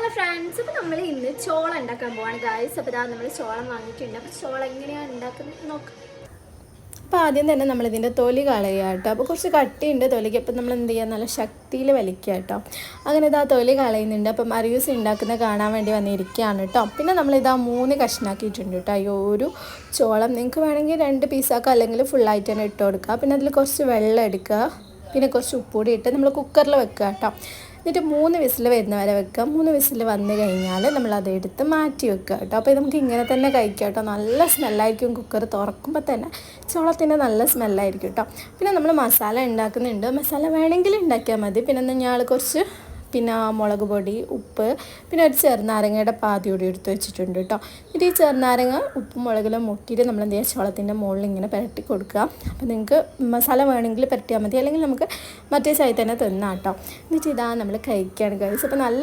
Hello friends, അപ്പോൾ നമ്മൾ ഇന്ന് ചോളം ഉണ്ടാക്കാൻ പോവാണ് ഗായ്സ്. അപ്പോൾ ഇതാ നമ്മൾ ചോളം വാങ്ങിയിട്ടുണ്ട്. അപ്പോൾ ചോളം എങ്ങനെയാണ് ഉണ്ടാക്കുന്നത് നോക്കാം. അപ്പോൾ ആദ്യം തന്നെ നമ്മളിതിൻ്റെ തൊലി കളയുക കേട്ടോ. അപ്പോൾ കുറച്ച് കട്ടിയുണ്ട് തൊലിക്ക്. അപ്പോൾ നമ്മൾ എന്ത് ചെയ്യുക, നല്ല ശക്തിയിൽ വലിക്കുക കേട്ടോ. അങ്ങനെ ഇതാ തൊലി കളയുന്നുണ്ട്. അപ്പം മറിയൂസ് ഉണ്ടാക്കുന്നത് കാണാൻ വേണ്ടി വന്നിരിക്കുകയാണ് കേട്ടോ. പിന്നെ നമ്മളിതാ 3 കഷ്ണാക്കിയിട്ടുണ്ട് കേട്ടോ. ഈ ഒരു ചോളം നിങ്ങൾക്ക് വേണമെങ്കിൽ 2 പീസാക്കുക, അല്ലെങ്കിൽ ഫുള്ളായിട്ട് തന്നെ ഇട്ട് കൊടുക്കുക. പിന്നെ അതിൽ കുറച്ച് വെള്ളം എടുക്കുക, പിന്നെ കുറച്ച് ഉപ്പുകൂടി ഇട്ട് നമ്മൾ കുക്കറിൽ വെക്കുക കേട്ടോ. എന്നിട്ട് 3 വിസിൽ വരുന്ന വരെ വെക്കുക. 3 വിസിൽ വന്നു കഴിഞ്ഞാൽ നമ്മളത് എടുത്ത് മാറ്റി വെക്കുക കേട്ടോ. അപ്പോൾ ഇത് നമുക്ക് ഇങ്ങനെ തന്നെ കഴിക്കാം കേട്ടോ. നല്ല സ്മെല്ലായിരിക്കും. കുക്കർ തുറക്കുമ്പോൾ തന്നെ ചോളത്തിൻ്റെ നല്ല സ്മെല്ലായിരിക്കും കേട്ടോ. പിന്നെ നമ്മൾ മസാല ഉണ്ടാക്കുന്നുണ്ട്. മസാല വേണമെങ്കിൽ ഉണ്ടാക്കിയാൽ മതി. പിന്നെ ഞാൻ കുറച്ച് മുളക് പൊടി, ഉപ്പ്, പിന്നെ ഒരു ചെറുനാരങ്ങയുടെ പാതി കൂടി എടുത്ത് വെച്ചിട്ടുണ്ട് കേട്ടോ. എന്നിട്ട് ഈ ചെറുനാരങ്ങ ഉപ്പും മുളകിലും മുക്കിയിട്ട് നമ്മൾ എന്ത് ചെയ്യുക, ചോളത്തിൻ്റെ മുകളിൽ ഇങ്ങനെ പുരട്ടി കൊടുക്കുക. അപ്പോൾ നിങ്ങൾക്ക് മസാല വേണമെങ്കിൽ പുരട്ടിയാൽ മതി, അല്ലെങ്കിൽ നമുക്ക് മറ്റേ സൈഡ് തന്നെ തിന്നാം കേട്ടോ. എന്നിട്ട് ഇതാ നമ്മൾ കഴിക്കുകയാണ് ഗൈസ്. അപ്പോൾ നല്ല